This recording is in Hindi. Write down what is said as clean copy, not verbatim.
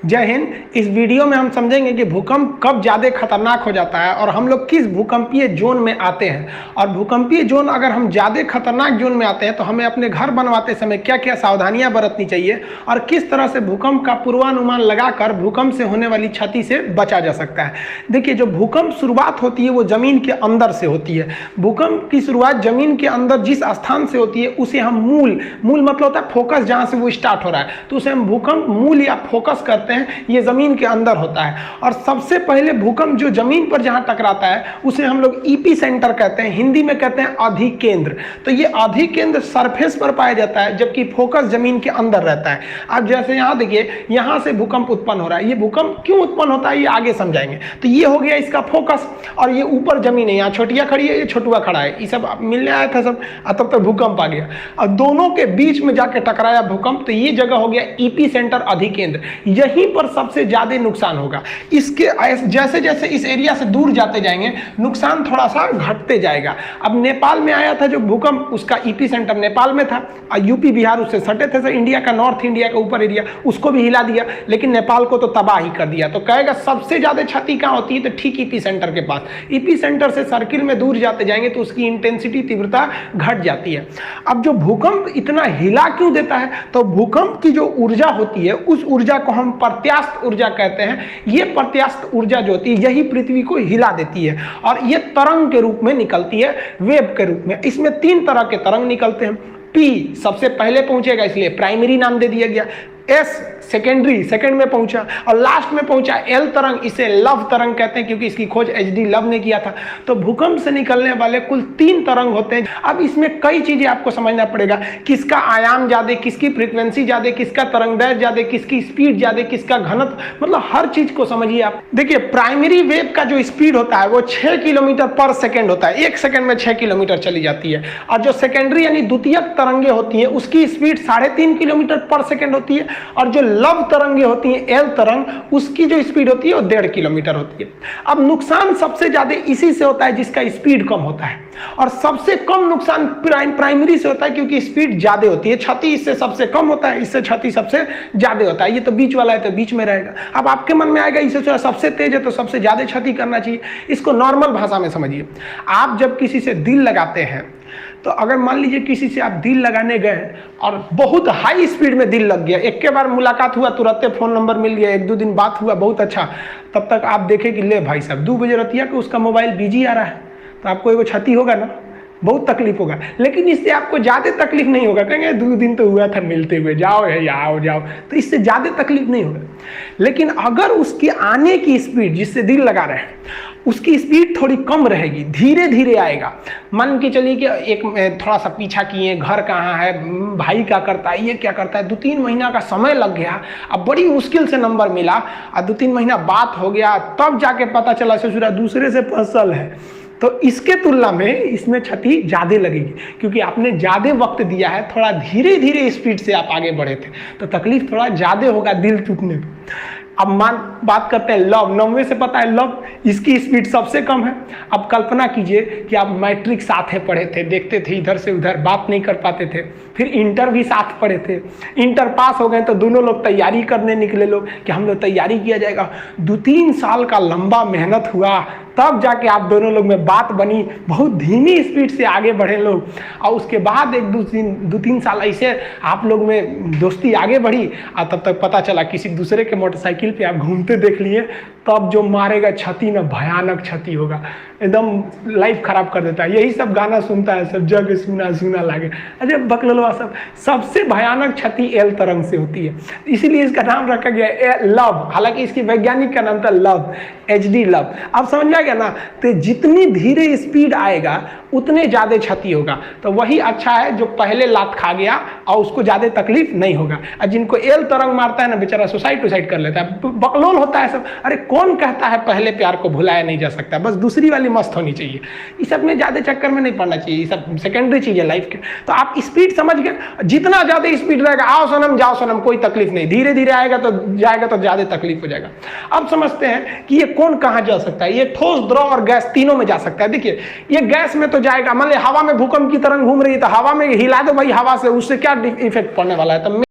जय हिंद। इस वीडियो में हम समझेंगे कि भूकंप कब ज़्यादा खतरनाक हो जाता है और हम लोग किस भूकंपीय जोन में आते हैं, और भूकंपीय जोन अगर हम ज़्यादा खतरनाक जोन में आते हैं तो हमें अपने घर बनवाते समय क्या क्या सावधानियां बरतनी चाहिए और किस तरह से भूकंप का पूर्वानुमान लगाकर भूकंप से होने वाली क्षति से बचा जा सकता है। देखिए, जो भूकंप शुरुआत होती है वो ज़मीन के अंदर से होती है। भूकंप की शुरुआत ज़मीन के अंदर जिस स्थान से होती है उसे हम मूल मतलब होता है फोकस, जहाँ से वो स्टार्ट हो रहा है तो उसे हम भूकंप मूल या फोकस करते हैं। ये जमीन के अंदर होता है और सबसे पहले भूकंप जो जमीन पर जहां टकराता है उसे हम लोग ईपी सेंटर कहते हैं, हिंदी में कहते हैं अधिकेंद्र। तो ये अधिकेंद्र सरफेस पर पाया जाता है जबकि फोकस जमीन के अंदर रहता है। अब जैसे यहां देखिए, यहां से भूकंप उत्पन्न हो रहा है। ये भूकंप क्यों उत्पन्न होता है ये आगे समझाएंगे। तो ये हो गया इसका फोकस और ये ऊपर जमीन है, यहाँ छोटिया खड़ी है, ये छोटुआ खड़ा है, ये सब मिलने आया था सब, तब तक भूकंप आ गया और दोनों के बीच में जाके टकराया भूकंप। तो ये जगह हो गया ईपी सेंटर अधिकेंद्र। यहीं पर सबसे ज्यादा नुकसान होगा। इसके जैसे जैसे इस एरिया से दूर जाते जाएंगे नुकसान थोड़ा सा घटते जाएगा। अब नेपाल में आया था जो भूकंप, उसका ईपी सेंटर नेपाल में था और यूपी बिहार उससे सटे थे, इंडिया का नॉर्थ इंडिया का ऊपर एरिया, उसको भी हिला दिया, लेकिन नेपाल को तो तबाह ही कर दिया। तो कहेगा सबसे ज्यादा क्षति कहां होती है, तो ठीक ईपी सेंटर के पास। ईपी सेंटर से सर्किल में दूर जाते जाएंगे तो उसकी इंटेंसिटी, तीव्रता घट जाती है। अब जो भूकंप इतना हिला क्यों देता है, तो भूकंप की जो ऊर्जा होती है उस ऊर्जा को हम प्रत्यास्थ ऊर्जा कहते हैं। ये प्रत्यास्थ ऊर्जा जो होती है यही पृथ्वी को हिला देती है और ये तरंग के रूप में निकलती है, वेव के रूप में। इसमें 3 तरह के तरंग निकलते हैं। पी सबसे पहले पहुंचेगा इसलिए प्राइमरी नाम दे दिया गया, एस सेकेंडरी सेकेंड में पहुंचा और लास्ट में पहुंचा एल तरंग, इसे लव तरंग कहते हैं क्योंकि इसकी खोज एचडी लव ने किया था। तो भूकंप से निकलने वाले कुल 3 तरंग होते हैं। अब इसमें कई चीजें आपको समझना पड़ेगा, किसका आयाम ज्यादा, किसकी फ्रीक्वेंसी ज्यादा, किसका तरंग दैर्घ्य ज्यादा, किसकी स्पीड ज्यादा, किसका घनत्व, मतलब हर चीज को समझिए आप। देखिए, प्राइमरी वेव का जो स्पीड होता है वो 6 किलोमीटर पर सेकेंड होता है, 1 सेकेंड में 6 किलोमीटर चली जाती है। और जो सेकेंडरी यानी द्वितीयक तरंगे होती है उसकी स्पीड 3.5 किलोमीटर पर सेकेंड होती है और जो लव तरंगे होती हैं, एल तरंग, उसकी जो स्पीड होती है वो 1.5 किलोमीटर होती है। अब नुकसान सबसे ज्यादा इसी से होता है जिसका स्पीड कम होता है और सबसे कम नुकसान प्राइमरी से होता है क्योंकि स्पीड ज्यादा होती है। क्षति इससे सबसे कम होता है, इससे क्षति सबसे ज्यादा होता है। ये तो बीच वाला है तो बीच में रहेगा। अब आपके मन में आएगा इससे सबसे तेज है तो सबसे ज्यादा क्षति करना चाहिए। इसको नॉर्मल भाषा में समझिए। आप जब किसी से दिल लगाते हैं तो अगर मान लीजिए किसी से आप दिल लगाने गए और बहुत हाई स्पीड में दिल लग गया, एक के बार मुलाकात हुआ, तुरंत फोन नंबर मिल गया, 1-2 दिन बात हुआ, बहुत अच्छा, तब तक आप देखें कि ले भाई साहब 2 बजे रतिया को उसका मोबाइल बिजी आ रहा है, तो आपको एगो क्षति होगा ना, बहुत तकलीफ होगा। लेकिन इससे आपको ज्यादा तकलीफ नहीं होगा, कहेंगे 2 दिन तो हुआ था मिलते हुए, जाओ है आओ जाओ, तो इससे ज्यादा तकलीफ नहीं होगा। लेकिन अगर उसकी आने की स्पीड, जिससे दिल लगा रहे हैं, उसकी स्पीड थोड़ी कम रहेगी, धीरे धीरे आएगा। मान के चलिए कि एक थोड़ा सा पीछा किए, घर कहाँ है, भाई क्या करता है, ये क्या करता है, 2-3 महीना का समय लग गया, अब बड़ी मुश्किल से नंबर मिला और 2-3 महीना बात हो गया, तब जाके पता चला ससुरा दूसरे से फसल है, तो इसके तुलना में इसमें क्षति ज्यादा लगेगी क्योंकि आपने ज्यादा वक्त दिया है, थोड़ा धीरे धीरे स्पीड से आप आगे बढ़े थे, तो तकलीफ थोड़ा ज्यादा होगा दिल टूटने में। अब बात करते हैं लव। 90 से पता है लव, इसकी स्पीड सबसे कम है। अब कल्पना कीजिए कि आप मैट्रिक साथ है पढ़े थे, देखते थे इधर से उधर, बात नहीं कर पाते थे, फिर इंटर भी साथ पढ़े थे, इंटर पास हो गए तो दोनों लोग तैयारी करने निकले लोग कि हम लोग तैयारी किया जाएगा। 2-3 साल का लंबा मेहनत हुआ तब जाके आप दोनों लोग में बात बनी, बहुत धीमी स्पीड से आगे बढ़े लोग और उसके बाद 2-3 साल ऐसे आप लोग में दोस्ती आगे बढ़ी और तब तक पता चला किसी दूसरे के मोटरसाइकिल पे आप घूमते देख लिए, तब जो मारेगा क्षति ना, भयानक क्षति होगा, एकदम लाइफ खराब कर देता है। यही सब गाना सुनता है सब, जग सुना सुना लागे, अरे बकलवा सब। सबसे भयानक क्षति एल तरंग से होती है, इसीलिए इसका नाम रखा गया लव। हालांकि इसकी वैज्ञानिक का नाम था लव, एचडी लव। अब समझ में आ गया ना, तो जितनी धीरे स्पीड आएगा उतने ज्यादा क्षति होगा। तो वही अच्छा है जो पहले लात खा गया और उसको ज्यादा तकलीफ नहीं होगा, और जिनको एल तरंग मारता है ना बेचारा सुसाइड कर लेता है, बकलोल होता है सब। अरे कौन कहता है पहले प्यार को भुलाया नहीं जा सकता, बस दूसरी वाली मस्त होनी चाहिए। इस सब में ज्यादा चक्कर में नहीं पड़ना चाहिए, ये सब सेकेंडरी चीज है लाइफ के। तो आप स्पीड समझ गए, जितना ज्यादा स्पीड रहेगा, आओ सनम जाओ सनम, कोई तकलीफ नहीं, धीरे धीरे आएगा तो जाएगा तो ज्यादा तकलीफ हो जाएगा। अब समझते हैं कि ये कौन कहां जा सकता है। ये ठोस, द्रव और गैस तीनों में जा सकता है। देखिए, ये गैस में तो जाएगा, मान ली हवा में भूकंप की तरंग घूम रही है तो हवा में हिला दो भाई, हवा से, उससे क्या इफेक्ट पड़ने वाला है। तो